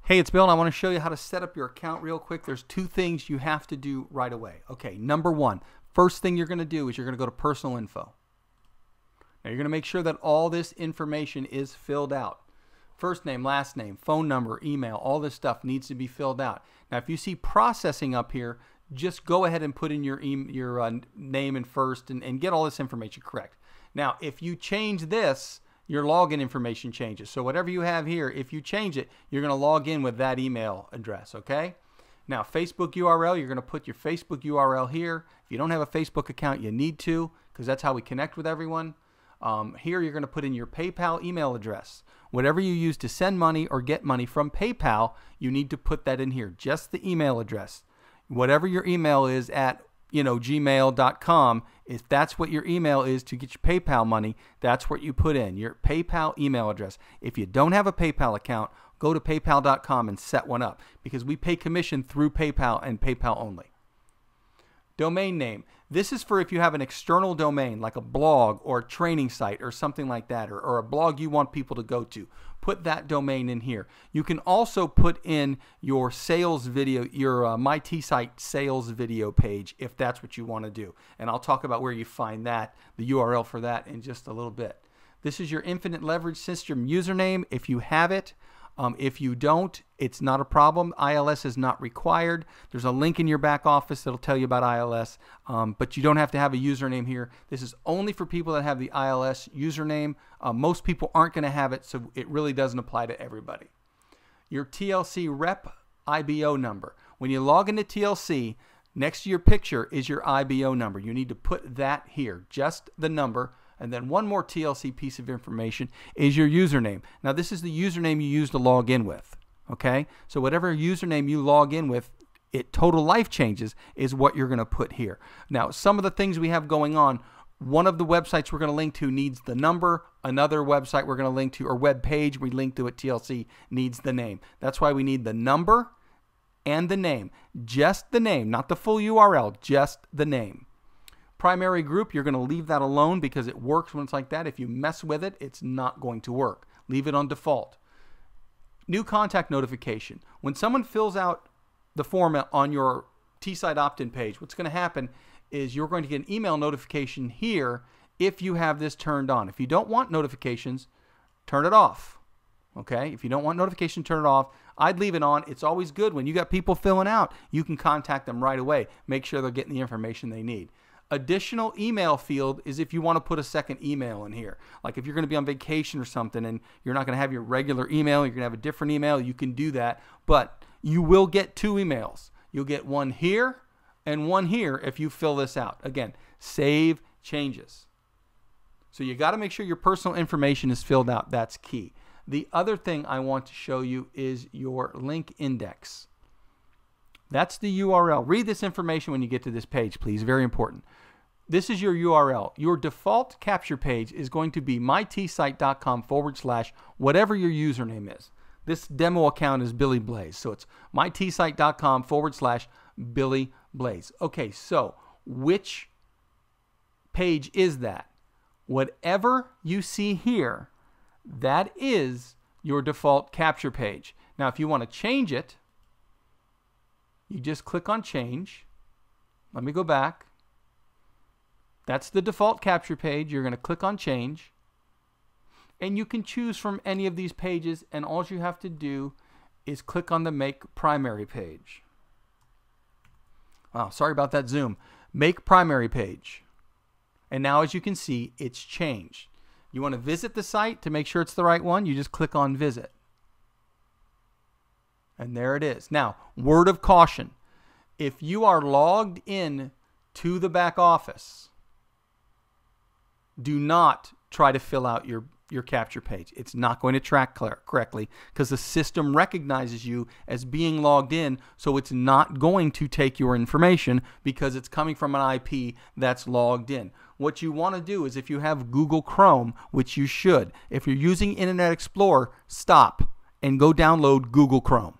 Hey, it's Bill, and I want to show you how to set up your account real quick. There's two things you have to do right away. Okay, number one, first thing you're going to do is you're going to go to personal info. Now you're going to make sure that all this information is filled out. First name, last name, phone number, email, all this stuff needs to be filled out. Now if you see processing up here, just go ahead and put in your name and first and get all this information correct. Now if you change this, your login information changes. So whatever you have here, if you change it, you're going to log in with that email address, okay? Now, Facebook URL, you're going to put your Facebook URL here. If you don't have a Facebook account, you need to, because that's how we connect with everyone. Here, you're going to put in your PayPal email address. Whatever you use to send money or get money from PayPal, you need to put that in here, just the email address. Whatever your email is at gmail.com, if that's what your email is to get your PayPal money, that's what you put in, your PayPal email address. If you don't have a PayPal account, go to paypal.com and set one up, because we pay commission through PayPal and PayPal only. Domain name. This is for if you have an external domain like a blog or a training site or something like that, or a blog you want people to go to. Put that domain in here. You can also put in your sales video, your MyTeaSite sales video page, if that's what you want to do. And I'll talk about where you find that, the URL for that, in just a little bit. This is your Infinite Leverage System username if you have it. If you don't, it's not a problem. ILS is not required. There's a link in your back office that'll tell you about ILS, but you don't have to have a username here. This is only for people that have the ILS username. Most people aren't going to have it, so it really doesn't apply to everybody. Your TLC rep IBO number. When you log into TLC, next to your picture is your IBO number. You need to put that here, just the number. And then one more TLC piece of information is your username. Now this is the username you use to log in with. Okay? So whatever username you log in with, Total Life Changes is what you're going to put here. Now some of the things we have going on, one of the websites we're going to link to needs the number. Another website we're going to link to, or web page we link to at TLC, needs the name. That's why we need the number and the name. Just the name, not the full URL, just the name. Primary group, you're going to leave that alone because it works when it's like that. If you mess with it, it's not going to work. Leave it on default. New contact notification. When someone fills out the form on your TeaSite opt-in page, what's going to happen is you're going to get an email notification here if you have this turned on. If you don't want notifications, turn it off. Okay? If you don't want notification, turn it off. I'd leave it on. It's always good when you got people filling out. You can contact them right away. Make sure they're getting the information they need. Additional email field is if you want to put a second email in here. Like if you're going to be on vacation or something and you're not going to have your regular email, you're going to have a different email, you can do that. But you will get two emails. You'll get one here and one here if you fill this out. Again, save changes. So you got to make sure your personal information is filled out. That's key. The other thing I want to show you is your link index. That's the URL. Read this information when you get to this page, please. Very important. This is your URL. Your default capture page is going to be myteasite.com/ whatever your username is. This demo account is Billy Blaze. So it's myteasite.com/ Billy Blaze. Okay, so which page is that? Whatever you see here, that is your default capture page. Now, if you want to change it, you just click on change. Let me go back. That's the default capture page. You're going to click on change. And you can choose from any of these pages, and all you have to do is click on the make primary page. Oh, sorry about that zoom. Make primary page. And now as you can see, it's changed. You want to visit the site to make sure it's the right one, you just click on visit. And there it is. Now, word of caution. If you are logged in to the back office, do not try to fill out your capture page. It's not going to track correctly because the system recognizes you as being logged in, so it's not going to take your information because it's coming from an IP that's logged in. What you want to do is if you have Google Chrome, which you should, if you're using Internet Explorer, stop and go download Google Chrome.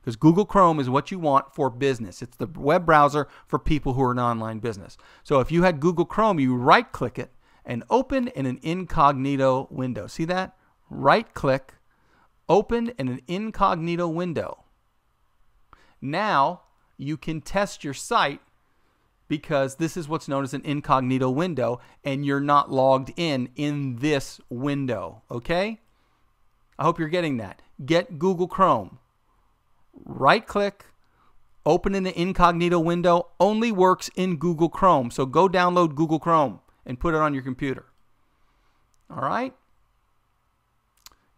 Because Google Chrome is what you want for business. It's the web browser for people who are in online business. So if you had Google Chrome, you right-click it and open in an incognito window. See that? Right-click, open in an incognito window. Now you can test your site because this is what's known as an incognito window and you're not logged in this window, okay? I hope you're getting that. Get Google Chrome. Right click, open in the incognito window, only works in Google Chrome. So go download Google Chrome and put it on your computer. All right?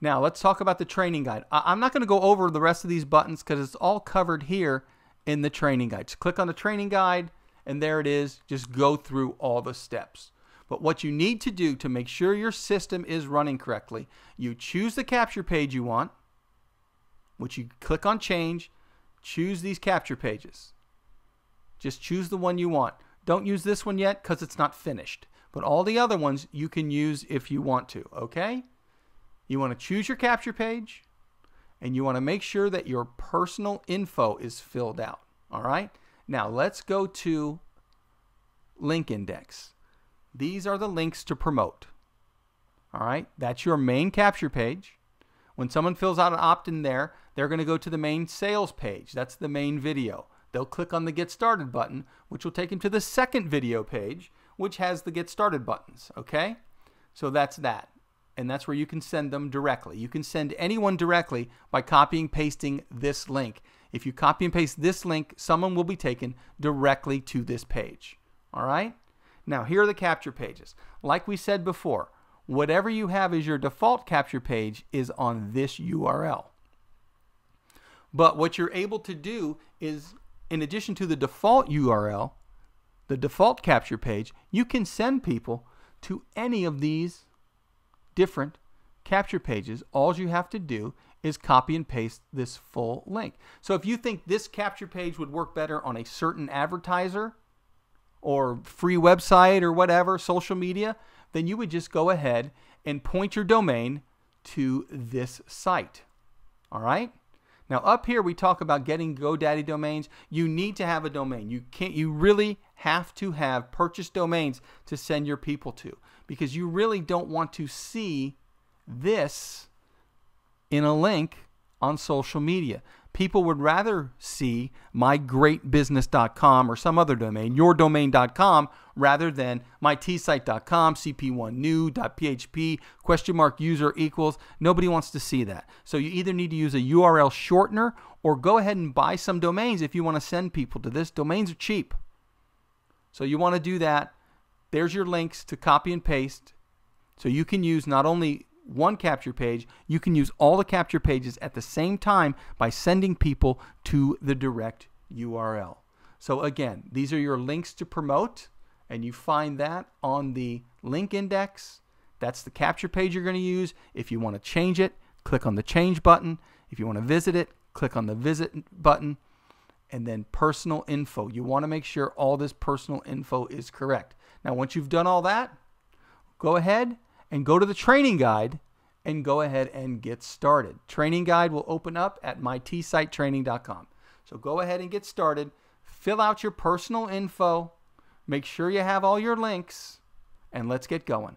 Now let's talk about the training guide. I'm not going to go over the rest of these buttons because it's all covered here in the training guide. Just click on the training guide and there it is. Just go through all the steps. But what you need to do to make sure your system is running correctly, you choose the capture page you want, which you click on change, choose these capture pages. Just choose the one you want. Don't use this one yet because it's not finished. But all the other ones you can use if you want to, okay? You want to choose your capture page and you want to make sure that your personal info is filled out, all right? Now let's go to link index. These are the links to promote. All right, that's your main capture page. When someone fills out an opt-in there, they're going to go to the main sales page. That's the main video. They'll click on the Get Started button, which will take them to the second video page, which has the Get Started buttons, okay? So that's that. And that's where you can send them directly. You can send anyone directly by copying and pasting this link. If you copy and paste this link, someone will be taken directly to this page. All right? Now, here are the capture pages. Like we said before, whatever you have as your default capture page is on this URL. But what you're able to do is, in addition to the default URL, the default capture page, you can send people to any of these different capture pages. All you have to do is copy and paste this full link. So if you think this capture page would work better on a certain advertiser or free website or whatever, social media, then you would just go ahead and point your domain to this site. All right? Now up here we talk about getting GoDaddy domains. You need to have a domain. You really have to have purchased domains to send your people to, because you really don't want to see this in a link on social media. People would rather see mygreatbusiness.com or some other domain, yourdomain.com, rather than myteasite.com, cp1new.php, user equals. Nobody wants to see that. So you either need to use a URL shortener or go ahead and buy some domains if you want to send people to this. Domains are cheap. So you want to do that. There's your links to copy and paste. So you can use not only one capture page, you can use all the capture pages at the same time by sending people to the direct URL. So again, these are your links to promote, and you find that on the link index. That's the capture page you're going to use. If you want to change it, click on the change button. If you want to visit it, click on the visit button. And then personal info. You want to make sure all this personal info is correct. Now once you've done all that, go ahead and go to the training guide and go ahead and get started. Training guide will open up at myteasitetraining.com. So go ahead and get started. Fill out your personal info. Make sure you have all your links, and let's get going.